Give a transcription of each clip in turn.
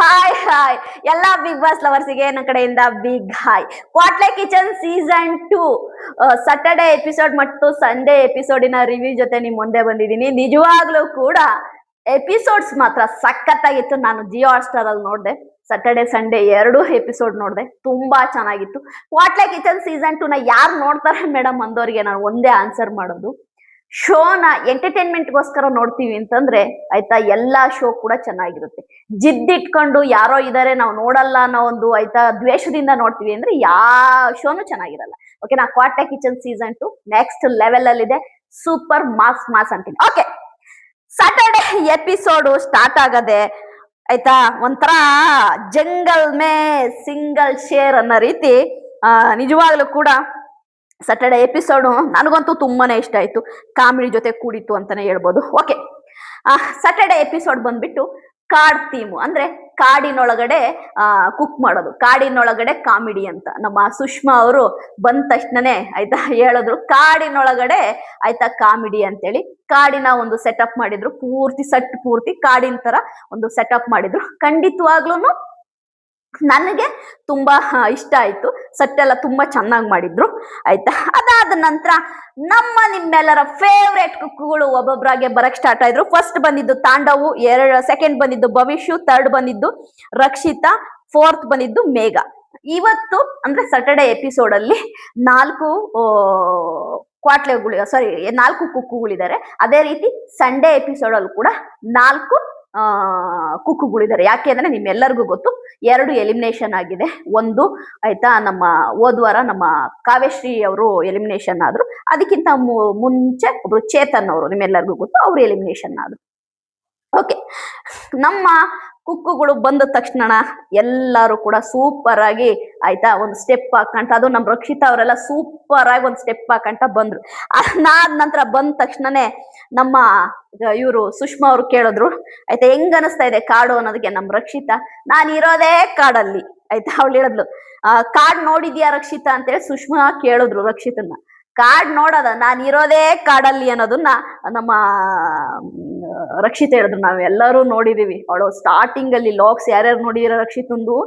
Hi ಎಲ್ಲಾ big boss ಲವರ್ಸಿಗೆ ನನ್ನ ಕಡೆಯಿಂದ big hi. Quatle kitchen season 2 Saturday episode ಮತ್ತು ಸಂಡೇ ಎಪಿಸೋಡಿನ ರಿವ್ಯೂ ಜೊತೆ ನಿಮ್ ಮುಂದೆ ಬಂದಿದ್ದೀನಿ. ನಿಜವಾಗ್ಲೂ ಕೂಡ ಎಪಿಸೋಡ್ಸ್ ಮಾತ್ರ ಸಖತ್ತಾಗಿತ್ತು. ನಾನು ಜಿಯೋ ಹಾಟ್ ಸ್ಟಾರ್ ಅಲ್ಲಿ ನೋಡಿದೆ. ಸಾಟರ್ಡೆ ಸಂಡೇ 2 ಎಪಿಸೋಡ್ ನೋಡಿದೆ, ತುಂಬಾ ಚೆನ್ನಾಗಿತ್ತು. ಕ್ವಾಟ್ಲೆ ಕಿಚನ್ ಸೀಸನ್ 2 ನ ಯಾರು ನೋಡ್ತಾರೆ ಮೇಡಮ್ ಅಂದವ್ರಿಗೆ ನಾನು ಒಂದೇ ಆನ್ಸರ್ ಮಾಡೋದು, ಶೋನ ಎಂಟರ್ಟೈನ್ಮೆಂಟ್ಗೋಸ್ಕರ ನೋಡ್ತೀವಿ ಅಂತಂದ್ರೆ ಆಯ್ತಾ, ಎಲ್ಲಾ ಶೋ ಕೂಡ ಚೆನ್ನಾಗಿರುತ್ತೆ. ಜಿದ್ದಿಟ್ಕೊಂಡು ಯಾರೋ ಇದಾರೆ ನಾವು ನೋಡಲ್ಲ ಅನ್ನೋ ಒಂದು ಆಯ್ತಾ ದ್ವೇಷದಿಂದ ನೋಡ್ತೀವಿ ಅಂದ್ರೆ ಯಾವ ಶೋನು ಚೆನ್ನಾಗಿರಲ್ಲ. ಓಕೆ, ನಾ ಕ್ವಾಟ್ಲೆ ಕಿಚನ್ ಸೀಸನ್ 2 ನೆಕ್ಸ್ಟ್ ಲೆವೆಲ್ ಅಲ್ಲಿ ಇದೆ. ಸೂಪರ್ ಮಾಸ್ ಮಾಸ್ ಅಂತೀನಿ. ಓಕೆ, ಸಾಟರ್ಡೆ ಎಪಿಸೋಡ್ ಸ್ಟಾರ್ಟ್ ಆಗದೆ ಆಯ್ತಾ, ಒಂಥರ ಜಂಗಲ್ ಮೇ ಸಿಂಗಲ್ ಶೇರ್ ಅನ್ನೋ ರೀತಿ ನಿಜವಾಗ್ಲೂ ಕೂಡ ಸಾಟರ್ಡೆ ಎಪಿಸೋಡು ನನಗಂತೂ ತುಂಬಾನೇ ಇಷ್ಟ ಆಯ್ತು. ಕಾಮಿಡಿ ಜೊತೆ ಕೂಡಿತ್ತು ಅಂತಾನೆ ಹೇಳ್ಬೋದು. ಓಕೆ, ಸಾಟರ್ಡೆ ಎಪಿಸೋಡ್ ಬಂದ್ಬಿಟ್ಟು ಕಾಡ್ ಥೀಮು, ಅಂದ್ರೆ ಕಾಡಿನೊಳಗಡೆ ಕುಕ್ ಮಾಡೋದು, ಕಾಡಿನೊಳಗಡೆ ಕಾಮಿಡಿ ಅಂತ ನಮ್ಮ ಸುಷ್ಮಾ ಅವರು ಬಂದ ತಕ್ಷಣನೇ ಆಯ್ತಾ ಹೇಳಿದ್ರು ಕಾಡಿನೊಳಗಡೆ ಆಯ್ತಾ ಕಾಮಿಡಿ ಅಂತೇಳಿ. ಕಾಡಿನ ಒಂದು ಸೆಟಪ್ ಮಾಡಿದ್ರು, ಪೂರ್ತಿ ಕಾಡಿನ ತರ ಒಂದು ಸೆಟಪ್ ಮಾಡಿದ್ರು. ಖಂಡಿತವಾಗ್ಲೂ ನನಗೆ ತುಂಬಾ ಇಷ್ಟ ಆಯ್ತು. ಸೆಟ್ಟೆಲ್ಲ ತುಂಬಾ ಚೆನ್ನಾಗಿ ಮಾಡಿದ್ರು ಆಯ್ತಾ. ಅದಾದ ನಂತರ ನಿಮ್ಮೆಲ್ಲರ ಫೇವ್ರೇಟ್ ಕುಕ್ಕುಗಳು ಒಬ್ಬೊಬ್ಬರಾಗೆ ಬರಕ್ ಸ್ಟಾರ್ಟ್ ಆಯ್ತು. ಫಸ್ಟ್ ಬಂದಿದ್ದು ತಾಂಡವು, ಸೆಕೆಂಡ್ ಬಂದಿದ್ದು ಭವಿಷ್ಯ, ಥರ್ಡ್ ಬಂದಿದ್ದು ರಕ್ಷಿತಾ, ಫೋರ್ತ್ ಬಂದಿದ್ದು ಮೇಘ. ಇವತ್ತು ಅಂದ್ರೆ ಸಾಟರ್ಡೆ ಎಪಿಸೋಡ್ ಅಲ್ಲಿ 4 ಕ್ವಾಟ್ಲೆಗಳು, ಸಾರಿ 4 ಕುಕ್ಕುಗಳಿದ್ದಾರೆ. ಅದೇ ರೀತಿ ಸಂಡೇ ಎಪಿಸೋಡ್ ಅಲ್ಲಿ ಕೂಡ 4 ಕುಕ್ಕುಗಳಿದ್ದಾರೆ. ಯಾಕೆ ಅಂದ್ರೆ ನಿಮ್ಮೆಲ್ಲರಿಗೂ ಗೊತ್ತು, 2 ಎಲಿಮಿನೇಷನ್ ಆಗಿದೆ. ಒಂದು ಆಯ್ತಾ, ನಮ್ಮ ಹೋದ್ವಾರ ನಮ್ಮ ಕಾವ್ಯಶ್ರೀ ಅವರು ಎಲಿಮಿನೇಷನ್ ಆದ್ರು. ಅದಕ್ಕಿಂತ ಮುಂಚೆ ಒಬ್ರು ಚೇತನ್ ಅವರು, ನಿಮ್ಮೆಲ್ಲರಿಗೂ ಗೊತ್ತು, ಅವ್ರು ಎಲಿಮಿನೇಷನ್ ಆದ್ರು. ಓಕೆ, ನಮ್ಮ ಕುಕ್ಕುಗಳು ಬಂದ ತಕ್ಷಣ ಎಲ್ಲರೂ ಕೂಡ ಸೂಪರ್ ಆಗಿ ಆಯ್ತಾ ಒಂದು ಸ್ಟೆಪ್ ಹಾಕಂತ, ಅದು ನಮ್ಮ ರಕ್ಷಿತಾ ಅವರೆಲ್ಲ ಸೂಪರ್ ಆಗಿ ಒಂದು ಸ್ಟೆಪ್ ಹಾಕಂತ ಬಂದ್ರು. ಅದಾದ ನಂತರ ಬಂದ ತಕ್ಷಣನೇ ನಮ್ಮ ಇವರು ಸುಷ್ಮಾ ಅವ್ರು ಕೇಳಿದ್ರು ಆಯ್ತಾ, ಹೆಂಗ್ ಅನಿಸ್ತಾ ಇದೆ ಕಾಡು ಅನ್ನೋದಕ್ಕೆ. ನಮ್ಮ ರಕ್ಷಿತಾ, ನಾನು ಇರೋದೇ ಕಾಡಲ್ಲಿ ಆಯ್ತಾ. ಅವಳು ಹೇಳಿದ್ಲು, ಕಾಡ್ ನೋಡಿದ್ಯಾ ರಕ್ಷಿತಾ ಅಂತೇಳಿ ಸುಷ್ಮಾ ಕೇಳಿದ್ರು ರಕ್ಷಿತನ್ನ. ಕಾಡ್ ನೋಡೋದ, ನಾನು ಇರೋದೇ ಕಾಡಲ್ಲಿ ಅನ್ನೋದನ್ನ ನಮ್ಮ ರಕ್ಷಿತ ಹೇಳಿದ್ರು. ನಾವೆಲ್ಲರೂ ನೋಡಿದೀವಿ. ಅವಳು ಸ್ಟಾರ್ಟಿಂಗ್ ಅಲ್ಲಿ ಲಾಕ್ಸ್ ಯಾರ್ಯಾರು ನೋಡಿದಿರ ರಕ್ಷಿತಂದು,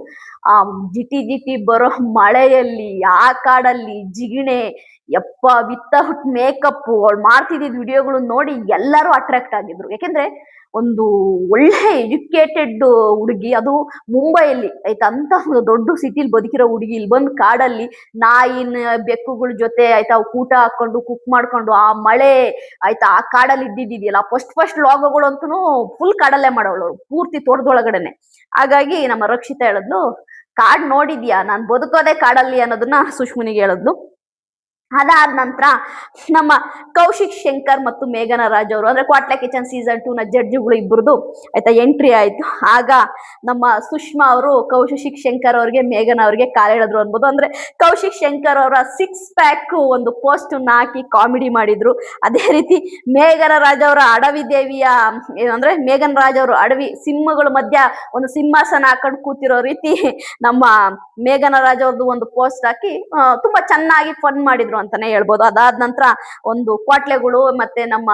ಜಿಟಿ ಬರೋ ಮಳೆಯಲ್ಲಿ, ಆ ಕಾಡಲ್ಲಿ ಜಿಗಿಣೆ, ಯಪ್ಪ ವಿತೌಟ್ ಮೇಕಪ್ ಅವಳು ಮಾಡ್ತಿದ್ದ ವಿಡಿಯೋಗಳು ನೋಡಿ ಎಲ್ಲರೂ ಅಟ್ರಾಕ್ಟ್ ಆಗಿದ್ರು. ಯಾಕೆಂದ್ರೆ ಒಂದು ಒಳ್ಳೆ ಎಜುಕೇಟೆಡ್ ಹುಡುಗಿ, ಅದು ಮುಂಬೈಯಲ್ಲಿ ಆಯ್ತಾ, ಅಂತ ಒಂದು ದೊಡ್ಡ ಸಿಟಿಲಿ ಬದುಕಿರೋ ಹುಡುಗಿ ಇಲ್ಲಿ ಬಂದು ಕಾಡಲ್ಲಿ ನಾಯಿನ ಬೆಕ್ಕುಗಳ ಜೊತೆ ಆಯ್ತಾ ಊಟ ಹಾಕೊಂಡು ಕುಕ್ ಮಾಡ್ಕೊಂಡು ಆ ಮಳೆ ಆಯ್ತಾ ಆ ಕಾಡಲ್ಲಿ ಇದ್ದಿದ್ದಿದೆಯಲ್ಲ. ಫಸ್ಟ್ ಲಾಗೋಗಳು ಅಂತೂ ಫುಲ್ ಕಾಡಲ್ಲೇ ಮಾಡೋಳು, ಪೂರ್ತಿ ತೋಟದೊಳಗಡೆನೆ. ಹಾಗಾಗಿ ನಮ್ಮ ರಕ್ಷಿತಾ ಹೇಳಿದ್ಲು, ಕಾಡ್ ನೋಡಿದ್ಯಾ, ನಾನು ಬದುಕೋದೆ ಕಾಡಲ್ಲಿ ಅನ್ನೋದನ್ನ ಸುಷ್ಮನಿಗೆ ಹೇಳಿದ್ಲು. ಅದಾದ ನಂತರ ನಮ್ಮ ಕೌಶಿಕ್ ಶಂಕರ್ ಮತ್ತು ಮೇಘನ ರಾಜ್ ಅವರು, ಅಂದ್ರೆ ಕ್ವಾಟ್ಲೆ ಕಿಚನ್ ಸೀಸನ್ 2 ನ ಜಡ್ಜಿಗಳು ಇಬ್ಬರದು ಆಯ್ತಾ ಎಂಟ್ರಿ ಆಯ್ತು. ಆಗ ನಮ್ಮ ಸುಷ್ಮಾ ಅವರು ಕೌಶಿಕ್ ಶಂಕರ್ ಅವ್ರಿಗೆ, ಮೇಘನ ಅವ್ರಿಗೆ ಕಾಲಿಡಿದ್ರು ಅನ್ಬೋದು. ಅಂದ್ರೆ ಕೌಶಿಕ್ ಶಂಕರ್ ಅವರ 6 ಪ್ಯಾಕ್ ಒಂದು ಪೋಸ್ಟ್ ಹಾಕಿ ಕಾಮಿಡಿ ಮಾಡಿದ್ರು. ಅದೇ ರೀತಿ ಮೇಘನ ರಾಜ್ ಅವರ ಅಡವಿ ದೇವಿಯ, ಏನಂದ್ರೆ ಮೇಘನ್ ರಾಜ್ ಅವರು ಅಡವಿ ಸಿಂಹಗಳ ಮಧ್ಯ ಒಂದು ಸಿಂಹಾಸನ ಹಾಕೊಂಡು ಕೂತಿರೋ ರೀತಿ ನಮ್ಮ ಮೇಘನ ರಾಜ್ ಅವ್ರದ್ದು ಒಂದು ಪೋಸ್ಟ್ ಹಾಕಿ ತುಂಬಾ ಚೆನ್ನಾಗಿ ಫನ್ ಮಾಡಿದ್ರು ಅಂತಾನೆ ಹೇಳ್ಬೋದು. ಅದಾದ ನಂತರ ಒಂದು ಕ್ವಾಟ್ಲೆಗಳು ಮತ್ತೆ ನಮ್ಮ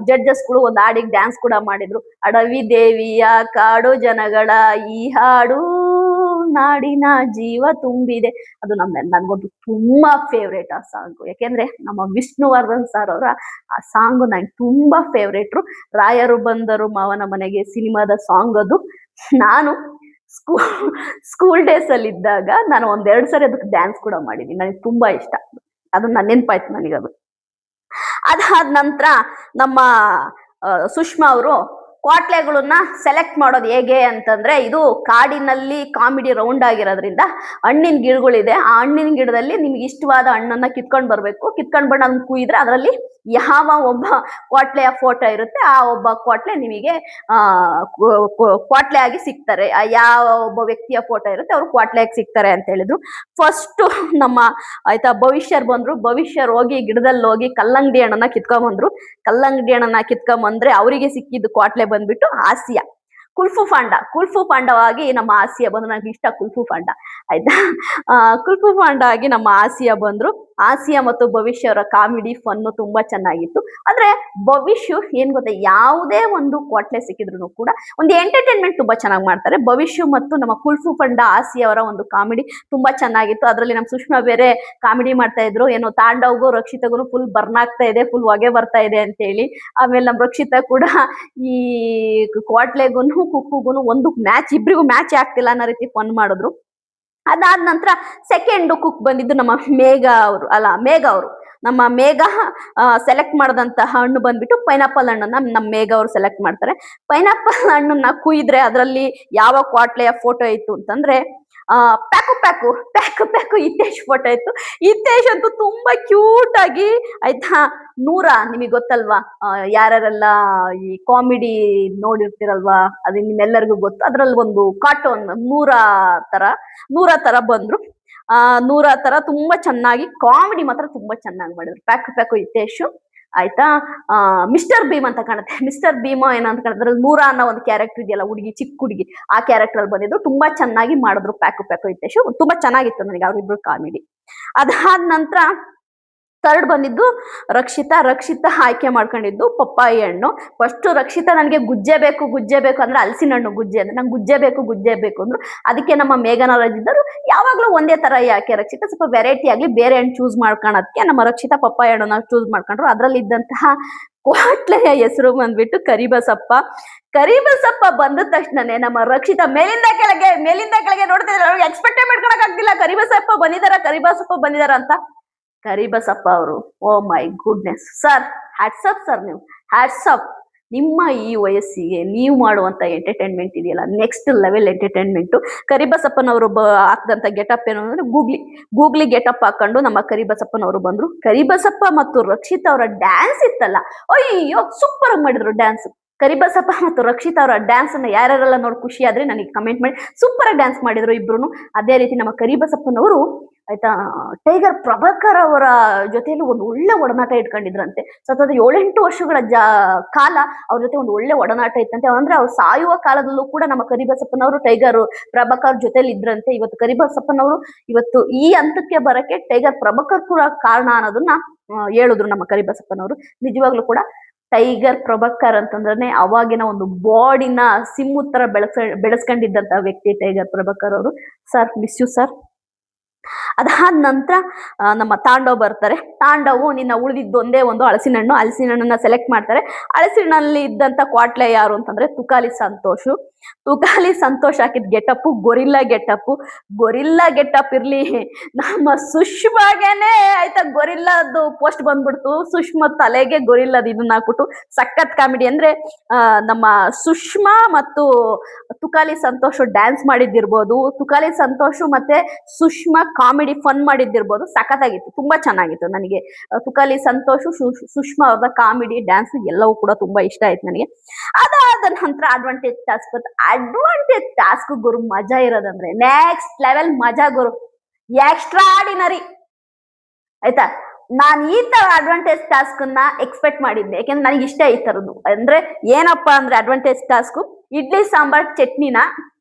ಜಡ್ಜಸ್ಗಳು ಒಂದು ಹಾಡಿಗೆ ಡ್ಯಾನ್ಸ್ ಕೂಡ ಮಾಡಿದ್ರು. ಅಡವಿ ದೇವಿಯ ಕಾಡು ಜನಗಳ ಈ ಹಾಡು ನಾಡಿನ ಜೀವ ತುಂಬಿದೆ. ಅದು ನನ್ಗೊಂದು ತುಂಬಾ ಫೇವ್ರೇಟ್ ಆ ಸಾಂಗು. ಯಾಕೆಂದ್ರೆ ನಮ್ಮ ವಿಷ್ಣುವರ್ಧನ್ ಸರ್ ಅವರ ಆ ಸಾಂಗು ನಂಗೆ ತುಂಬಾ ಫೇವ್ರೇಟ್ರು. ರಾಯರು ಬಂದರು ಮಾವನ ಮನೆಗೆ ಸಿನಿಮಾದ ಸಾಂಗ್ ಅದು. ನಾನು ಸ್ಕೂಲ್ ಡೇಸ್ ಅಲ್ಲಿ ಇದ್ದಾಗ ನಾನು 1-2 ಸರಿ ಅದಕ್ಕೆ ಡ್ಯಾನ್ಸ್ ಕೂಡ ಮಾಡಿದ್ದೀನಿ. ನನಗೆ ತುಂಬಾ ಇಷ್ಟ, ಅದು ನನ್ನ ನೆನಪಾಯ್ತು ನನಗದು. ಅದಾದ ನಂತರ ನಮ್ಮ ಸುಷ್ಮಾ ಅವರು ಕ್ವಾಟ್ಲೆಗಳನ್ನ ಸೆಲೆಕ್ಟ್ ಮಾಡೋದು ಹೇಗೆ ಅಂತಂದ್ರೆ, ಇದು ಕಾಡಿನಲ್ಲಿ ಕಾಮಿಡಿ ರೌಂಡ್ ಆಗಿರೋದ್ರಿಂದ ಹಣ್ಣಿನ ಗಿಡಗಳಿದೆ. ಆ ಹಣ್ಣಿನ ಗಿಡದಲ್ಲಿ ನಿಮ್ಗೆ ಇಷ್ಟವಾದ ಹಣ್ಣನ್ನ ಕಿತ್ಕೊಂಡ್ ಬರ್ಬೇಕು. ಕಿತ್ಕೊಂಡ್ ಬಂದು ಅದನ್ನ ಕುಯ್ದ್ರೆ ಅದರಲ್ಲಿ ಯಾವ ಒಬ್ಬ ಕ್ವಾಟ್ಲೆಯ ಫೋಟೋ ಇರುತ್ತೆ, ಆ ಒಬ್ಬ ಕ್ವಾಟ್ಲೆ ನಿಮಗೆ ಕ್ವಾಟ್ಲೆ ಆಗಿ ಸಿಗ್ತಾರೆ. ಯಾವ ಒಬ್ಬ ವ್ಯಕ್ತಿಯ ಫೋಟೋ ಇರುತ್ತೆ ಅವ್ರು ಕ್ವಾಟ್ಲೆ ಆಗಿ ಸಿಗ್ತಾರೆ ಅಂತ ಹೇಳಿದ್ರು. ಫಸ್ಟ್ ನಮ್ಮ ಆಯ್ತಾ ಭವಿಷ್ಯರ್ ಬಂದ್ರು. ಭವಿಷ್ಯರ್ ಹೋಗಿ ಗಿಡದಲ್ಲಿ ಹೋಗಿ ಕಲ್ಲಂಗಡಿ ಹಣ್ಣನ್ನ ಕಿತ್ಕೊಂಡ್ಬಂದ್ರು. ಕಲ್ಲಂಗಡಿ ಹಣ್ಣನ್ನ ಕಿತ್ಕೊಂಡ್ಬಂದ್ರೆ ಅವರಿಗೆ ಸಿಕ್ಕಿದ್ದು ಕ್ವಾಟ್ಲೆ ಬಂದ್ಬಿಟ್ಟು ಆಸಿಯಾ. ಕುಲ್ಫು ಪಾಂಡವಾಗಿ ನಮ್ಮ ಆಸಿಯಾ ಬಂದ್ರು. ನನಗೆ ಇಷ್ಟ ಕುಲ್ಫು ಪಾಂಡ ಆಯ್ತಾ. ಕುಲ್ಫು ಪಾಂಡ ಆಗಿ ನಮ್ಮ ಆಸಿಯಾ ಬಂದ್ರು. ಆಸಿಯಾ ಮತ್ತು ಭವಿಷ್ಯ ಅವರ ಕಾಮಿಡಿ ಫನ್ನು ತುಂಬಾ ಚೆನ್ನಾಗಿತ್ತು. ಅಂದ್ರೆ ಭವಿಷ್ಯ ಏನ್ ಗೊತ್ತಾ, ಯಾವುದೇ ಒಂದು ಕ್ವಾಟ್ಲೆ ಸಿಕ್ಕಿದ್ರು ಕೂಡ ಒಂದು ಎಂಟರ್ಟೈನ್ಮೆಂಟ್ ತುಂಬಾ ಚೆನ್ನಾಗಿ ಮಾಡ್ತಾರೆ. ಭವಿಷ್ಯ ಮತ್ತು ನಮ್ಮ ಕುಲ್ಫು ಫಂಡ ಆಸಿಯಾ ಅವರ ಒಂದು ಕಾಮಿಡಿ ತುಂಬಾ ಚೆನ್ನಾಗಿತ್ತು. ಅದರಲ್ಲಿ ನಮ್ಮ ಸುಷ್ಮಾ ಬೇರೆ ಕಾಮಿಡಿ ಮಾಡ್ತಾ ಇದ್ರು, ಏನೋ ತಾಂಡವ್ಗೂ ರಕ್ಷಿತಗೂ ಫುಲ್ ಬರ್ನ್ ಆಗ್ತಾ ಇದೆ, ಫುಲ್ ಹೊಗೆ ಬರ್ತಾ ಇದೆ ಅಂತ ಹೇಳಿ. ಆಮೇಲೆ ನಮ್ಮ ರಕ್ಷಿತಾ ಕೂಡ ಈ ಕ್ವಾಟ್ಲೆಗೂನು ಕುಕ್ಕುಗೂನು ಒಂದು ಮ್ಯಾಚ್, ಇಬ್ರಿಗೂ ಮ್ಯಾಚ್ ಆಗ್ತಿಲ್ಲ ಅನ್ನೋ ರೀತಿ ಫನ್ ಮಾಡಿದ್ರು. ಅದಾದ ನಂತರ ಸೆಕೆಂಡ್ ಕುಕ್ ಬಂದಿದ್ದು ನಮ್ಮ ಮೇಘ ಅವರು. ನಮ್ಮ ಮೇಘ ಸೆಲೆಕ್ಟ್ ಮಾಡಿದಂತಹ ಹಣ್ಣು ಬಂದ್ಬಿಟ್ಟು ಪೈನಾಪಲ್ ಹಣ್ಣನ್ನ ನಮ್ಮ ಮೇಘ ಅವರು ಸೆಲೆಕ್ಟ್ ಮಾಡ್ತಾರೆ. ಪೈನಾಪಲ್ ಹಣ್ಣನ್ನ ಕುಯ್ದ್ರೆ ಅದರಲ್ಲಿ ಯಾವ ಕ್ವಾಟ್ಲೆಯ ಫೋಟೋ ಇತ್ತು ಅಂತಂದ್ರೆ pack pack pack pack Hitesh photo ಇತ್ತು. ಹಿತೇಶ್ ಅಂತೂ ತುಂಬಾ ಕ್ಯೂಟ್ ಆಗಿ, ಆಯ್ತಾ, ನೂರ ನಿಮಗೆ ಗೊತ್ತಲ್ವಾ, ಯಾರೆಲ್ಲ ಈ ಕಾಮಿಡಿ ನೋಡಿರ್ತಿರಲ್ವಾ, ಅದು ನಿಮ್ಮೆಲ್ಲರಿಗೂ ಗೊತ್ತು. ಅದ್ರಲ್ಲಿ ಒಂದು ಕಾರ್ಟೂನ್ ನೂರ ತರ ಬಂದ್ರು. ನೂರ ತರ ತುಂಬಾ ಚೆನ್ನಾಗಿ ಕಾಮಿಡಿ ಮಾತ್ರ ತುಂಬಾ ಚೆನ್ನಾಗಿ ಮಾಡಿದ್ರು ಪ್ಯಾಕು ಪ್ಯಾಕು ಹಿತೇಶ್, ಆಯ್ತಾ. ಮಿಸ್ಟರ್ ಭೀಮ್ ಅಂತ ಕಾಣುತ್ತೆ, ಮಿಸ್ಟರ್ ಭೀಮ ಏನಂತ ಕಾಣುತ್ತೆ, ನೂರ ಅನ್ನೋ ಒಂದು ಕ್ಯಾರೆಕ್ಟರ್ ಇದೆಯಲ್ಲ, ಹುಡುಗಿ, ಚಿಕ್ಕ ಹುಡುಗಿ, ಆ ಕ್ಯಾರೆಕ್ಟರ್ ಅಲ್ಲಿ ಬಂದಿದ್ರು. ತುಂಬಾ ಚೆನ್ನಾಗಿ ಮಾಡಿದ್ರು ಪ್ಯಾಕು ಪ್ಯಾಕು ಹಿತೇಶ್, ತುಂಬಾ ಚೆನ್ನಾಗಿತ್ತು ನನಗೆ ಅವ್ರಿಬ್ರು ಕಾಮಿಡಿ. ಅದಾದ ನಂತರ ಥರ್ಡ್ ಬಂದಿದ್ದು ರಕ್ಷಿತಾ ಆಯ್ಕೆ ಮಾಡ್ಕೊಂಡಿದ್ದು ಪಪ್ಪಾಯಿ ಹಣ್ಣು. ಫಸ್ಟ್ ರಕ್ಷಿತಾ ನನಗೆ ಗುಜ್ಜೆ ಬೇಕು ಅಂದ್ರೆ ಹಲಸಿನ ಹಣ್ಣು ಗುಜ್ಜೆ ಅಂದ್ರೆ ನಂಗೆ ಗುಜ್ಜೆ ಬೇಕು ಅಂದ್ರು. ಅದಕ್ಕೆ ನಮ್ಮ ಮೇಘನ ರಜಿದರು ಯಾವಾಗ್ಲೂ ಒಂದೇ ತರ ಯಾಕೆ ರಕ್ಷಿತಾ, ಸ್ವಲ್ಪ ವೆರೈಟಿ ಆಗಿ ಬೇರೆ ಹಣ್ಣು ಚೂಸ್ ಮಾಡ್ಕೊಳೋದಕ್ಕೆ ನಮ್ಮ ರಕ್ಷಿತಾ ಪಪ್ಪಾಯಿ ಹಣ್ಣನ್ನ ಚೂಸ್ ಮಾಡ್ಕೊಂಡ್ರು. ಅದ್ರಲ್ಲಿ ಇದ್ದಂತಹ ಕ್ವಾಟ್ಲೆಯ ಹೆಸರು ಬಂದ್ಬಿಟ್ಟು ಕರಿಬಸಪ್ಪ. ಕರಿಬಸಪ್ಪ ಬಂದ ತಕ್ಷಣನೇ ನಮ್ಮ ರಕ್ಷಿತಾ ಮೇಲಿಂದ ಕೆಳಗೆ ನೋಡ್ತಿದ್ರೆ ಎಕ್ಸ್ಪೆಕ್ಟೇ ಮಾಡ್ಕೊಳಕ್ ಆಗ್ತಿಲ್ಲ, ಕರಿಬಸಪ್ಪ ಬಂದಿದಾರ ಅಂತ. ಕರಿಬಸಪ್ಪ ಅವರು, oh my goodness sir, hats off sir, ನೀವು ಹ್ಯಾಟ್ಸಪ್. ನಿಮ್ಮ ಈ ವಯಸ್ಸಿಗೆ ನೀವು ಮಾಡುವಂತ ಎಂಟರ್ಟೈನ್ಮೆಂಟ್ ಇದೆಯಲ್ಲ, ನೆಕ್ಸ್ಟ್ ಲೆವೆಲ್ ಎಂಟರ್ಟೈನ್ಮೆಂಟ್. ಕರಿಬಸಪ್ಪನವರು ಹಾಕಿದಂತ ಗೆಟಪ್ ಏನು ಅಂದ್ರೆ ಗೂಗ್ಲಿ ಗೆಟಪ್ ಹಾಕೊಂಡು ನಮ್ಮ ಕರಿಬಸಪ್ಪನವರು ಬಂದ್ರು. ಕರಿಬಸಪ್ಪ ಮತ್ತು ರಕ್ಷಿತಾ ಅವರ ಡ್ಯಾನ್ಸ್ ಇತ್ತಲ್ಲ, ಅಯ್ಯೋ ಸೂಪರ್ ಆಗಿ ಮಾಡಿದ್ರು ಡ್ಯಾನ್ಸ್. ಕರಿಬಸಪ್ಪ ಮತ್ತು ರಕ್ಷಿತಾ ಅವರ ಡ್ಯಾನ್ಸ್ ಅನ್ನ ಯಾರೆಲ್ಲ ನೋಡಿ ಖುಷಿ ಆದ್ರೆ ನನಗೆ ಕಮೆಂಟ್ ಮಾಡಿ. ಸೂಪರ್ ಆಗಿ ಡ್ಯಾನ್ಸ್ ಮಾಡಿದ್ರು ಇಬ್ರು. ಅದೇ ರೀತಿ ನಮ್ಮ ಕರಿಬಸಪ್ಪನವರು, ಆಯ್ತಾ, ಟೈಗರ್ ಪ್ರಭಾಕರ್ ಅವರ ಜೊತೆಯಲ್ಲಿ ಒಂದು ಒಳ್ಳೆ ಒಡನಾಟ ಇಟ್ಕೊಂಡಿದ್ರಂತೆ. ಸತತ 7-8 ವರ್ಷಗಳ ಕಾಲ ಅವ್ರ ಜೊತೆ ಒಂದು ಒಳ್ಳೆ ಒಡನಾಟ ಇತ್ತಂತೆ. ಅಂದ್ರೆ ಅವ್ರು ಸಾಯುವ ಕಾಲದಲ್ಲೂ ಕೂಡ ನಮ್ಮ ಕರಿಬಸಪ್ಪನವರು ಟೈಗರ್ ಪ್ರಭಾಕರ್ ಜೊತೆಲಿ ಇದ್ರಂತೆ. ಇವತ್ತು ಕರಿಬಸಪ್ಪನವರು ಇವತ್ತು ಈ ಹಂತಕ್ಕೆ ಬರಕ್ಕೆ ಟೈಗರ್ ಪ್ರಭಾಕರ್ ಕೂಡ ಕಾರಣ ಅನ್ನೋದನ್ನ ಹೇಳಿದ್ರು ನಮ್ಮ ಕರಿಬಸಪ್ಪನವರು. ನಿಜವಾಗ್ಲೂ ಕೂಡ ಟೈಗರ್ ಪ್ರಭಾಕರ್ ಅಂತಂದ್ರೆ ಅವಾಗಿನ ಒಂದು ಬಾಡಿನ ಸಿಮ್ಮು ತರ ಬೆಳೆಸ್ಕೊಂಡಿದ್ದಂತ ವ್ಯಕ್ತಿ ಟೈಗರ್ ಪ್ರಭಾಕರ್ ಅವರು. Sir, miss you sir. ಅದಾದ ನಂತರ ನಮ್ಮ ತಾಂಡವ್ ಬರ್ತಾರೆ. ತಾಂಡವು ನಿನ್ನ ಉಳಿದಿದ್ದು ಒಂದೇ ಒಂದು ಹಲಸಿನ ಹಣ್ಣನ್ನ ಸೆಲೆಕ್ಟ್ ಮಾಡ್ತಾರೆ. ಹಲಸಿನಲ್ಲಿ ಇದ್ದಂತ ಕ್ವಾಟ್ಲೆ ಯಾರು ಅಂತಂದ್ರೆ ತುಕಾಲಿ ಸಂತೋಷ್ ಹಾಕಿದ ಗೆಟಪ್ ಗೊರಿಲ್ಲಾ ಗೆಟಪ್ ಇರ್ಲಿ, ನಮ್ಮ ಸುಷ್ಮಾಗೆನೆ ಆಯ್ತಾ ಗೊರಿಲ್ಲದ್ದು ಪೋಸ್ಟ್ ಬಂದ್ಬಿಡ್ತು. ಸುಷ್ಮಾ ತಲೆಗೆ ಗೊರಿಲ್ಲದ ಇದನ್ನ ಹಾಕ್ಬಿಟ್ಟು ಸಖತ್ ಕಾಮಿಡಿ. ಅಂದ್ರೆ ನಮ್ಮ ಸುಷ್ಮಾ ಮತ್ತು ತುಕಾಲಿ ಸಂತೋಷ್ ಡ್ಯಾನ್ಸ್ ಮಾಡಿದ್ದಿರ್ಬೋದು, ತುಕಾಲಿ ಸಂತೋಷ್ ಮತ್ತೆ ಸುಷ್ಮಾ ಕಾಮಿಡಿ ಫನ್ ಮಾಡಿದ್ದಿರ್ಬೋದು, ಸಖತ್ತಾಗಿತ್ತು, ತುಂಬಾ ಚೆನ್ನಾಗಿತ್ತು. ನನಗೆ ತುಕಾಲಿ ಸಂತೋಷ್, ಸುಷ್ಮಾ ಅವ್ರದ ಕಾಮಿಡಿ, ಡ್ಯಾನ್ಸ್ ಎಲ್ಲವೂ ಕೂಡ ತುಂಬಾ ಇಷ್ಟ ಆಯ್ತು ನನಗೆ. ಅದಾದ ನಂತರ ಅಡ್ವಾಂಟೇಜ್ ಟಾಸ್ಕ್ ಗುರು ಮಜಾ ಇರೋದಂದ್ರೆ ನೆಕ್ಸ್ಟ್ ಲೆವೆಲ್ ಮಜಾ ಗುರು, ಎಕ್ಸ್ಟ್ರಾಡಿನರಿ, ಆಯ್ತಾ. ನಾನು ಈ ತರ ಅಡ್ವಾಂಟೇಜ್ ಟಾಸ್ಕ್ ನ ಎಕ್ಸ್ಪೆಕ್ಟ್ ಮಾಡಿದ್ದೆ, ಯಾಕೆಂದ್ರೆ ನನಗೆ ಇಷ್ಟ ಈ ತರದ್ದು. ಅಂದ್ರೆ ಏನಪ್ಪಾ ಅಂದ್ರೆ ಅಡ್ವಾಂಟೇಜ್ ಟಾಸ್ಕ್, ಇಡ್ಲಿ ಸಾಂಬಾರ್ ಚಟ್ನಿನ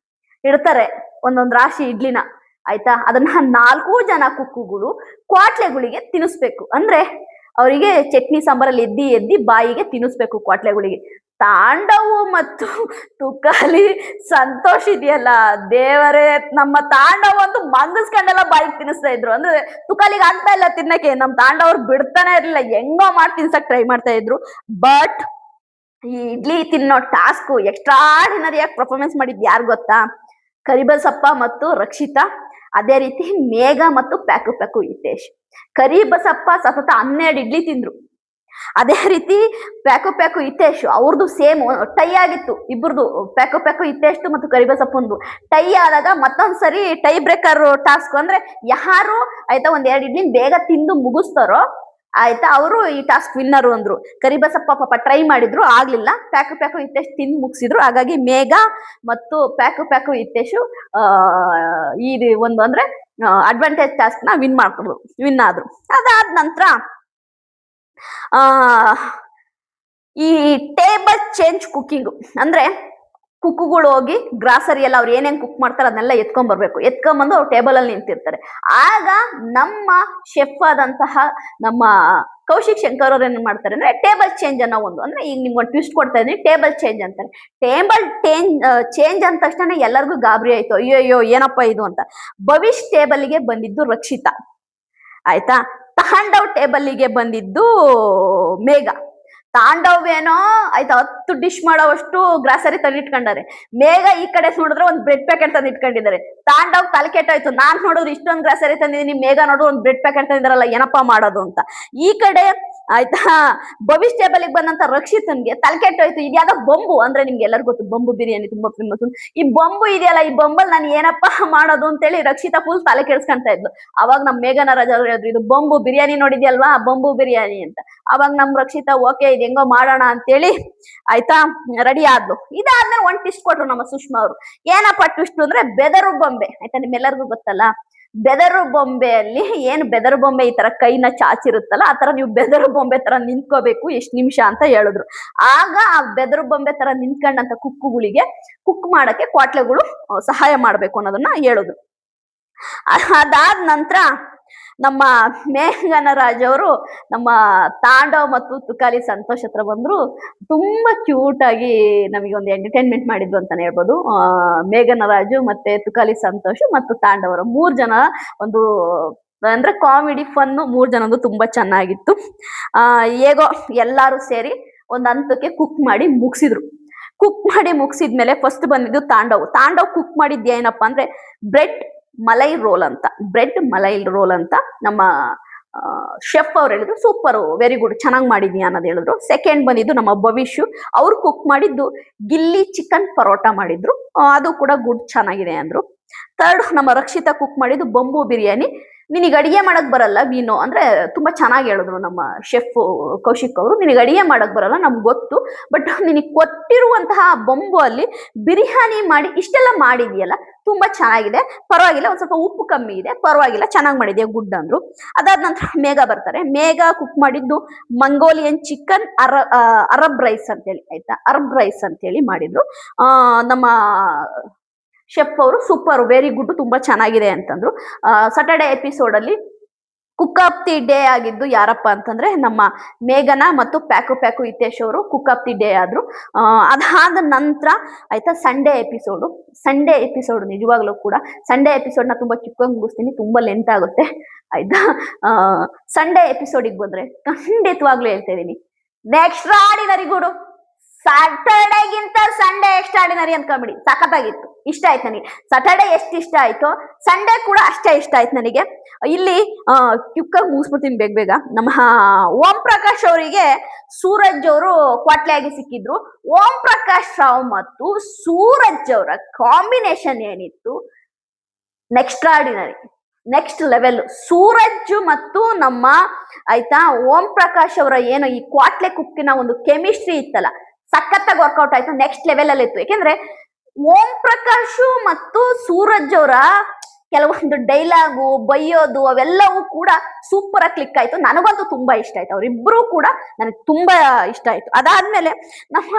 ಇಡ್ತಾರೆ, ಒಂದೊಂದು ರಾಶಿ ಇಡ್ಲಿನ, ಆಯ್ತಾ. ಅದನ್ನ 4 ಜನ ಕುಕ್ಕುಗಳು ಕ್ವಾಟ್ಲೆಗಳಿಗೆ ತಿನ್ನಿಸ್ಬೇಕು. ಅಂದ್ರೆ ಅವರಿಗೆ ಚಟ್ನಿ ಸಾಂಬಾರಲ್ಲಿ ಎದ್ದಿ ಬಾಯಿಗೆ ತಿನ್ನಿಸ್ಬೇಕು ಕ್ವಾಟ್ಲೆಗಳಿಗೆ. ತಾಂಡವು ಮತ್ತು ತುಕಾಲಿ ಸಂತೋಷ್ ಇದೆಯಲ್ಲ, ದೇವರೇ, ನಮ್ಮ ತಾಂಡವ್ ಅಂತೂ ಮಂಗಸ್ಕೊಂಡೆಲ್ಲ ಬಾಯಿಗೆ ತಿನ್ನಿಸ್ತಾ ಇದ್ರು. ಅಂದ್ರೆ ತುಕಾಲಿಗೆ ಆಗ್ತಾ ಇಲ್ಲ ತಿನ್ನಕ್ಕೆ, ನಮ್ ತಾಂಡವ್ರು ಬಿಡ್ತಾನೆ ಇರ್ಲಿಲ್ಲ, ಹೆಂಗೋ ಮಾಡಿ ತಿನ್ಸಕ್ ಟ್ರೈ ಮಾಡ್ತಾ ಇದ್ರು. ಬಟ್ ಈ ಇಡ್ಲಿ ತಿನ್ನೋ ಟಾಸ್ಕ್ ಎಕ್ಸ್ಟ್ರಾಡಿನರಿಯಾಗಿ ಪರ್ಫಾರ್ಮೆನ್ಸ್ ಮಾಡಿದ್ ಯಾರು ಗೊತ್ತಾ? ಕರಿಬಸಪ್ಪ ಮತ್ತು ರಕ್ಷಿತಾ. ಅದೇ ರೀತಿ ಮೇಘ ಮತ್ತು ಪ್ಯಾಕು ಹಿತೇಶ್. ಕರಿಬಸಪ್ಪ ಸತತ 12 ಇಡ್ಲಿ ತಿಂದ್ರು. ಅದೇ ರೀತಿ ಪ್ಯಾಕು ಹಿತೇಶ್ ಅವ್ರದ್ದು ಸೇಮ್ ಟೈ ಆಗಿತ್ತು ಇಬ್ಬರದು. ಪ್ಯಾಕು ಹಿತೇಶ್ ಮತ್ತು ಕರಿಬಸಪ್ಪಂದು ಟೈ ಆದಾಗ ಮತ್ತೊಂದ್ಸರಿ ಟೈ ಬ್ರೇಕರ್ ಟಾಸ್ಕ್. ಅಂದ್ರೆ ಯಾರು ಆಯ್ತಾ 1-2 ಇಡ್ಲಿ ಬೇಗ ತಿಂದು ಮುಗಿಸ್ತಾರೋ, ಆಯ್ತಾ, ಅವರು ಈ ಟಾಸ್ಕ್ ವಿನ್ನರು ಅಂದ್ರು. ಕರಿಬಸಪ್ಪ ಪಾಪ ಟ್ರೈ ಮಾಡಿದ್ರು, ಆಗ್ಲಿಲ್ಲ. ಪ್ಯಾಕು ಹಿತೇಶ್ ತಿಂದು ಮುಗಿಸಿದ್ರು. ಹಾಗಾಗಿ ಮೇಘ ಮತ್ತು ಪ್ಯಾಕು ಹಿತೇಶ್ ಇದು ಒಂದು ಅಂದ್ರೆ ಅಡ್ವಾಂಟೇಜ್ ಟಾಸ್ಕ್ ನ ವಿನ್ ಆದ್ರು. ಅದಾದ ನಂತರ ಈ ಟೇಬಲ್ ಚೇಂಜ್ ಕುಕಿಂಗ್ ಅಂದ್ರೆ ಕುಕ್ಕುಗಳು ಹೋಗಿ ಗ್ರಾಸರಿ ಎಲ್ಲ ಅವ್ರು ಏನೇನ್ ಕುಕ್ ಮಾಡ್ತಾರೆ ಅದನ್ನೆಲ್ಲ ಎತ್ಕೊಂಡ್ಬರ್ಬೇಕು. ಎತ್ಕೊಂಡ್ಬಂದು ಅವ್ರು ಟೇಬಲ್ ಅಲ್ಲಿ ನಿಂತಿರ್ತಾರೆ. ಆಗ ನಮ್ಮ ಶೆಫ್ ಆದಂತಹ ನಮ್ಮ ಕೌಶಿಕ್ ಶಂಕರ್ ಅವ್ರು ಏನ್ ಮಾಡ್ತಾರೆ ಅಂದ್ರೆ ಟೇಬಲ್ ಚೇಂಜ್ ಅನ್ನೋ ಒಂದು, ಅಂದ್ರೆ ಈಗ ನಿಮ್ಗೆ ಒಂದು ಟ್ವಿಸ್ಟ್ ಕೊಡ್ತಾ ಇದೀನಿ, ಟೇಬಲ್ ಚೇಂಜ್ ಅಂತಾರೆ. ಟೇಬಲ್ ಚೇಂಜ್ ಅಂದ ತಕ್ಷಣ ಎಲ್ಲರಿಗೂ ಗಾಬರಿ ಆಯ್ತು, ಅಯ್ಯೋ ಅಯ್ಯೋ ಏನಪ್ಪಾ ಇದು ಅಂತ. ಭವಿಷ್ ಟೇಬಲ್ಗೆ ಬಂದಿದ್ದು ರಕ್ಷಿತಾ, ಆಯ್ತಾ. ತಾಂಡವ್ ಟೇಬಲ್ಗೆ ಬಂದಿದ್ದು ಮೇಘ. ತಾಂಡವ್ ಏನೋ ಆಯ್ತಾ 10 ಡಿಶ್ ಮಾಡೋವಷ್ಟು ಗ್ರಾಸರಿ ತಂದಿಟ್ಕೊಂಡಾರೆ. ಮೇಘ ಈ ಕಡೆ ನೋಡಿದ್ರೆ ಒಂದ್ ಬ್ರೆಡ್ ಪ್ಯಾಕೆಟ್ ತಂದಿಟ್ಕೊಂಡಿದ್ದಾರೆ. ತಾಂಡವ್ ತಲೆ ಕೆಟ್ಟಾಯ್ತು, ನಾನ್ ನೋಡಿದ್ರೆ ಇಷ್ಟೊಂದು ಗ್ರಾಸರಿ ತಂದಿದ್ದೀನಿ, ಮೇಘ ನೋಡು ಒಂದ್ ಬ್ರೆಡ್ ಪ್ಯಾಕೆಟ್ ತಂದಿದಾರಲ್ಲ ಏನಪ್ಪಾ ಮಾಡೋದು ಅಂತ. ಈ ಕಡೆ ಆಯ್ತಾ ಭವಿಷ್ ಟೇಬಲ್ಗೆ ಬಂದಂತ ರಕ್ಷಿತನ್ಗೆ ತಲೆ ಕೆಟ್ಟೋಯ್ತು, ಇದ್ಯಾವುದೋ ಬೊಂಬು, ಅಂದ್ರೆ ನಿಮ್ಗೆ ಎಲ್ಲರಿಗೂ ಗೊತ್ತು ಬೊಂಬು ಬಿರಿಯಾನಿ ತುಂಬಾ ಫೇಮಸ್. ಈ ಬೊಂಬು ಇದೆಯಲ್ಲ, ಈ ಬೊಂಬಲ್ ನಾನು ಏನಪ್ಪಾ ಮಾಡೋದು ಅಂತೇಳಿ ರಕ್ಷಿತಾ ಫುಲ್ ತಲೆ ಕೆಡ್ಸ್ಕೊಂತ ಇದ್ಲು. ಅವಾಗ ನಮ್ ಮೇಘನ ರಾಜ ಹೇಳಿದ್ರು, ಇದು ಬೊಂಬು ಬಿರಿಯಾನಿ ನೋಡಿದ್ಯಲ್ವಾ, ಬೊಂಬು ಬಿರಿಯಾನಿ ಅಂತ. ಅವಾಗ ನಮ್ ರಕ್ಷಿತಾ ಓಕೆ ಇದು ಹೆಂಗೋ ಮಾಡೋಣ ಅಂತೇಳಿ ಆಯ್ತಾ ರೆಡಿ ಆದ್ಲು. ಇದಾದ್ಮೇಲೆ ಒಂದ್ ಟ್ವಿಸ್ಟ್ ಕೊಟ್ರು ನಮ್ಮ ಸುಷ್ಮಾ ಅವರು. ಏನಪ್ಪಾ ಟ್ವಿಸ್ಟ್ ಅಂದ್ರೆ ಬೆದರು ಬೊಂಬೆ, ಆಯ್ತಾ ನಿಮ್ಮೆಲ್ಲರಿಗೂ ಗೊತ್ತಲ್ಲ. ಬೆದರು ಬೊಂಬೆಯಲ್ಲಿ ಏನು ಬೆದರು ಬೊಂಬೆ ಈ ತರ ಕೈನ ಚಾಚಿರುತ್ತಲ್ಲ, ಆ ತರ ನೀವು ಬೆದರು ಬೊಂಬೆ ತರ ನಿಂತ್ಕೋಬೇಕು ಎಷ್ಟ್ ನಿಮಿಷ ಅಂತ ಹೇಳಿದ್ರು. ಆಗ ಆ ಬೆದರು ಬೊಂಬೆ ತರ ನಿಂತ್ಕೊಂಡಂತ ಕುಕ್ಕುಗಳಿಗೆ ಕುಕ್ ಮಾಡಕ್ಕೆ ಕ್ವಾಟ್ಲೆಗಳು ಸಹಾಯ ಮಾಡ್ಬೇಕು ಅನ್ನೋದನ್ನ ಹೇಳಿದ್ರು. ಅದಾದ ನಂತರ ನಮ್ಮ ಮೇಘನ ರಾಜ್ ಅವರು ನಮ್ಮ ತಾಂಡವ್ ಮತ್ತು ತುಕಾಲಿ ಸಂತೋಷ್ ಹತ್ರ ಬಂದ್ರು. ತುಂಬಾ ಕ್ಯೂಟ್ ಆಗಿ ನಮಗೆ ಒಂದು ಎಂಟರ್ಟೈನ್ಮೆಂಟ್ ಮಾಡಿದ್ರು ಅಂತಾನೆ ಹೇಳ್ಬೋದು. ಮೇಘನ ರಾಜು ಮತ್ತೆ ತುಕಾಲಿ ಸಂತೋಷ್ ಮತ್ತು ತಾಂಡವ್ ಅವರು 3 ಜನ ಒಂದು ಅಂದ್ರೆ ಕಾಮಿಡಿ ಫನ್ 3 ಜನದ್ದು ತುಂಬಾ ಚೆನ್ನಾಗಿತ್ತು. ಹೇಗೋ ಎಲ್ಲಾರು ಸೇರಿ ಒಂದ್ ಹಂತಕ್ಕೆ ಕುಕ್ ಮಾಡಿ ಮುಗಿಸಿದ್ರು. ಕುಕ್ ಮಾಡಿ ಮುಗಿಸಿದ್ಮೇಲೆ ಫಸ್ಟ್ ಬಂದಿದ್ದು ತಾಂಡವ್ ಕುಕ್ ಮಾಡಿದ್ ಏನಪ್ಪಾ ಅಂದ್ರೆ ಬ್ರೆಡ್ ಮಲೈ ರೋಲ್ ಅಂತ. ಬ್ರೆಡ್ ಮಲೈ ರೋಲ್ ಅಂತ ನಮ್ಮ ಶೆಫ್ ಅವ್ರು ಹೇಳಿದ್ರು, ಸೂಪರ್ ವೆರಿ ಗುಡ್ ಚೆನ್ನಾಗಿ ಮಾಡಿದ್ಯಾ ಅನ್ನೋದು ಹೇಳಿದ್ರು. ಸೆಕೆಂಡ್ ಬಂದಿದ್ದು ನಮ್ಮ ಭವಿಷು, ಅವ್ರು ಕುಕ್ ಮಾಡಿದ್ದು ಗಿಲ್ಲಿ ಚಿಕನ್ ಪರೋಟ ಮಾಡಿದ್ರು, ಅದು ಕೂಡ ಗುಡ್ ಚೆನ್ನಾಗಿದೆ ಅಂದ್ರು. ಥರ್ಡ್ ನಮ್ಮ ರಕ್ಷಿತಾ ಕುಕ್ ಮಾಡಿದ್ದು ಬೊಂಬು ಬಿರಿಯಾನಿ. ನಿನಗೆ ಅಡಿಗೆ ಮಾಡಕ್ ಬರಲ್ಲ ವೀನೋ ಅಂದ್ರೆ ತುಂಬಾ ಚೆನ್ನಾಗಿ ಹೇಳಿದ್ರು ನಮ್ಮ ಶೆಫ್ ಕೌಶಿಕ್ ಅವರು, ನಿನಗೆ ಅಡಿಗೆ ಮಾಡಕ್ ಬರಲ್ಲ ನಮ್ಗೆ ಗೊತ್ತು, ಬಟ್ ನಿನಗೆ ಕೊಟ್ಟಿರುವಂತಹ ಬೊಂಬು ಅಲ್ಲಿ ಬಿರಿಯಾನಿ ಮಾಡಿ ಇಷ್ಟೆಲ್ಲ ಮಾಡಿದ್ಯಲ್ಲ ತುಂಬಾ ಚೆನ್ನಾಗಿದೆ, ಪರವಾಗಿಲ್ಲ, ಒಂದ್ ಸ್ವಲ್ಪ ಉಪ್ಪು ಕಮ್ಮಿ ಇದೆ, ಪರವಾಗಿಲ್ಲ ಚೆನ್ನಾಗಿ ಮಾಡಿದ್ಯಾ ಗುಡ್ ಅಂದ್ರು. ಅದಾದ ನಂತರ ಮೇಘ ಬರ್ತಾರೆ. ಮೇಘ ಕುಕ್ ಮಾಡಿದ್ದು ಮಂಗೋಲಿಯನ್ ಚಿಕನ್ ಅರಬ್ ರೈಸ್ ಅಂತೇಳಿ, ಆಯ್ತಾ ಅರಬ್ ರೈಸ್ ಅಂತೇಳಿ ಮಾಡಿದ್ರು. ನಮ್ಮ ಶೆಫ್ ಅವರು ಸೂಪರ್ ವೆರಿ ಗುಡ್ ತುಂಬಾ ಚೆನ್ನಾಗಿದೆ ಅಂತಂದ್ರು. ಸಾಟರ್ಡೆ ಎಪಿಸೋಡ್ ಅಲ್ಲಿ ಕುಕ್ ಆಫ್ ದಿ ಡೇ ಆಗಿದ್ದು ಯಾರಪ್ಪ ಅಂತಂದ್ರೆ ನಮ್ಮ ಮೇಘನ ಮತ್ತು ಪ್ಯಾಕು ಹಿತೇಶ್ ಅವರು ಕುಕ್ ಆಫ್ ದಿ ಡೇ ಆದ್ರು. ಅದಾದ ನಂತರ ಆಯ್ತಾ ಸಂಡೇ ಎಪಿಸೋಡ್ ನಿಜವಾಗ್ಲೂ ಕೂಡ ಸಂಡೇ ಎಪಿಸೋಡ್ ನ ತುಂಬಾ ಚಿಕ್ಕವಾಗಿ ಮುಗಿಸ್ತೀನಿ, ತುಂಬಾ ಲೆಂತ್ ಆಗುತ್ತೆ ಆಯ್ತಾ. ಸಂಡೇ ಎಪಿಸೋಡಿಗೆ ಬಂದ್ರೆ ಖಂಡಿತವಾಗ್ಲೂ ಹೇಳ್ತಾ ಇದೀನಿ, ನೆಕ್ಸ್ಟ್ ಆರ್ಡಿನರಿ ಗುಡು. ಸ್ಯಾಟರ್ಡೇಗಿಂತ ಸಂಡೇ ಎಕ್ಸ್ಟ್ರಾರ್ಡಿನರಿ ಅನ್ಕೊಂಬಿಡಿ, ಸಖತ್ತಾಗಿತ್ತು, ಇಷ್ಟ ಆಯ್ತು ನನಗೆ. ಸ್ಯಾಟರ್ಡೇ ಎಷ್ಟು ಇಷ್ಟ ಆಯ್ತು ಸಂಡೇ ಕೂಡ ಅಷ್ಟೇ ಇಷ್ಟ ಆಯ್ತು ನನಗೆ. ಇಲ್ಲಿ ಕ್ವಿಕ್ಕಾಗಿ ಮುಗಿಸ್ಬಿಡ್ತೀನಿ ಬೇಗ. ನಮ್ಮ ಓಂ ಪ್ರಕಾಶ್ ಅವರಿಗೆ ಸೂರಜ್ ಅವರು ಕ್ವಾಟ್ಲೆಯಾಗಿ ಸಿಕ್ಕಿದ್ರು. ಓಂ ಪ್ರಕಾಶ್ ರಾವ್ ಮತ್ತು ಸೂರಜ್ ಅವರ ಕಾಂಬಿನೇಷನ್ ಏನಿತ್ತು ನೆಕ್ಸ್ಟ್ರಾರ್ಡಿನರಿ, ನೆಕ್ಸ್ಟ್ ಲೆವೆಲ್. ಸೂರಜ್ ಮತ್ತು ನಮ್ಮ ಆಯ್ತಾ ಓಂ ಪ್ರಕಾಶ್ ಅವರ ಏನು ಈ ಕ್ವಾಟ್ಲೆ ಕುಕ್ಕಿನ ಒಂದು ಕೆಮಿಸ್ಟ್ರಿ ಇತ್ತಲ್ಲ, ಸಖತ್ತಾಗಿ ವರ್ಕೌಟ್ ಆಯ್ತು, ನೆಕ್ಸ್ಟ್ ಲೆವೆಲ್ ಅಲ್ಲಿ ಇತ್ತು. ಯಾಕೆಂದ್ರೆ ಓಂ ಪ್ರಕಾಶ್ ಮತ್ತು ಸೂರಜ್ ಅವರ ಕೆಲವೊಂದು ಡೈಲಾಗು ಬೈಯೋದು ಅವೆಲ್ಲವೂ ಕೂಡ ಸೂಪರ್ ಆಗಿ ಕ್ಲಿಕ್ ಆಯ್ತು, ನನಗಂತೂ ತುಂಬಾ ಇಷ್ಟ ಆಯ್ತು. ಅವರಿಬ್ರು ಕೂಡ ನನಗೆ ತುಂಬಾ ಇಷ್ಟ ಆಯ್ತು. ಅದಾದ್ಮೇಲೆ ನಮ್ಮ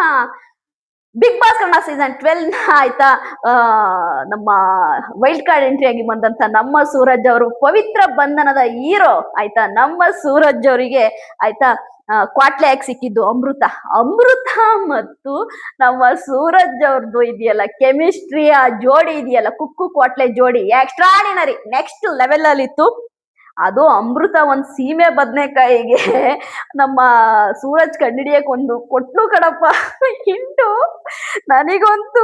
ಬಿಗ್ ಬಾಸ್ ಕನ್ನಡ ಸೀಸನ್ 12 ಆಯ್ತಾ ನಮ್ಮ ವೈಲ್ಡ್ ಕಾರ್ಡ್ ಎಂಟ್ರಿ ಆಗಿ ಬಂದಂತ ನಮ್ಮ ಸೂರಜ್ ಅವರು ಪವಿತ್ರ ಬಂಧನದ ಹೀರೋ ಆಯ್ತಾ, ನಮ್ಮ ಸೂರಜ್ ಅವರಿಗೆ ಆಯ್ತಾ ಕ್ವಾಟ್ಲೆ ಆಗಿ ಸಿಕ್ಕಿದ್ದು ಅಮೃತ ಮತ್ತು ನಮ್ಮ ಸೂರಜ್ ಅವ್ರದ್ದು ಇದೆಯಲ್ಲ ಕೆಮಿಸ್ಟ್ರಿ, ಆ ಜೋಡಿ ಇದೆಯಲ್ಲ ಕುಕ್ಕು ಕ್ವಾಟ್ಲೆ ಜೋಡಿ ಎಕ್ಸ್ಟ್ರಾರ್ಡಿನರಿ, ನೆಕ್ಸ್ಟ್ ಲೆವೆಲ್ ಅಲ್ಲಿ ಇತ್ತು. ಅದು ಅಮೃತ ಒಂದ್ ಸೀಮೆ ಬದನೆಕಾಯಿಗೆ ನಮ್ಮ ಸೂರಜ್ ಕಂಡಿಡಿಯಕ್ ಒಂದು ಕೊಟ್ಲು ಕಡಪ್ಪ ಹಿಂಟು. ನನಗಂತೂ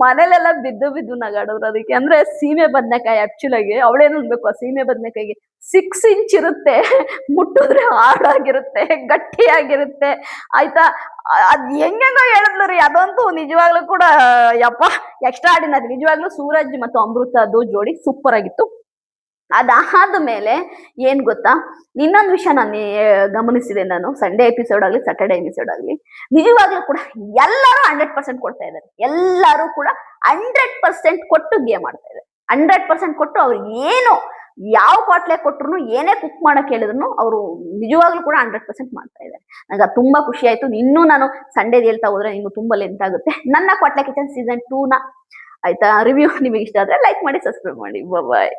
ಮನೇಲೆಲ್ಲ ಬಿದ್ದು ನಗಾಡೋರು ಅದಕ್ಕೆ. ಅಂದ್ರೆ ಸೀಮೆ ಬದನೆಕಾಯಿ ಆಕ್ಚುಲಾಗಿ ಅವಳೇನು ಅನ್ಬೇಕು, ಆ ಸೀಮೆ ಬದನೆಕಾಯಿಗೆ 6 ಇಂಚ್ ಇರುತ್ತೆ, ಮುಟ್ಟಿದ್ರೆ ಹಾಡಾಗಿರುತ್ತೆ, ಗಟ್ಟಿಯಾಗಿರುತ್ತೆ ಆಯ್ತಾ. ಅದ್ ಹೆಂಗೆಂಗೋ ಹೇಳಿದ್ಲು ರೀ, ಅದಂತೂ ನಿಜವಾಗ್ಲೂ ಕೂಡ ಯಪ್ಪ ಎಕ್ಸ್ಟ್ರಾರ್ಡಿನರಿ. ನಿಜವಾಗ್ಲೂ ಸೂರಜ್ ಮತ್ತು ಅಮೃತದ್ದು ಜೋಡಿ ಸೂಪರ್ ಆಗಿತ್ತು. ಅದಾದ ಮೇಲೆ ಏನ್ ಗೊತ್ತಾ, ಇನ್ನೊಂದು ವಿಷಯ ನಾನು ಗಮನಿಸಿದೆ, ನಾನು ಸಂಡೇ ಎಪಿಸೋಡ್ ಆಗ್ಲಿ ಸ್ಯಾಟರ್ಡೆ ಎಪಿಸೋಡ್ ಆಗ್ಲಿ ನಿಜವಾಗ್ಲೂ ಕೂಡ ಎಲ್ಲರೂ 100% ಕೊಡ್ತಾ ಇದ್ದಾರೆ. ಎಲ್ಲರೂ ಕೂಡ 100% ಕೊಟ್ಟು ಗೇಮ್ ಆಡ್ತಾ ಇದ್ದಾರೆ. 100% ಕೊಟ್ಟು ಅವ್ರಿಗೆ ಏನು ಯಾವ ಪಾಟ್ಲೆ ಕೊಟ್ರು ಏನೇ ಕುಕ್ ಮಾಡಕ್ ಹೇಳಿದ್ರು ಅವರು ನಿಜವಾಗ್ಲೂ ಕೂಡ 100% ಮಾಡ್ತಾ ಇದ್ದಾರೆ. ನಂಗೆ ತುಂಬಾ ಖುಷಿ ಆಯ್ತು. ಇನ್ನೂ ನಾನು ಸಂಡೇ ಹೇಳ್ತಾ ಹೋದ್ರೆ ಇನ್ನು ತುಂಬಾ ಲೆಂತ್ ಆಗುತ್ತೆ. ನನ್ನ ಕ್ವಾಟ್ಲೆ ಕಿಚನ್ ಸೀಸನ್ 2 ನ ಆಯ್ತಾ ರಿವ್ಯೂ ನಿಮಗೆ ಇಷ್ಟ ಆದ್ರೆ ಲೈಕ್ ಮಾಡಿ, ಸಬ್ಸ್ಕ್ರೈಬ್ ಮಾಡಿ. ಬಾಯ್.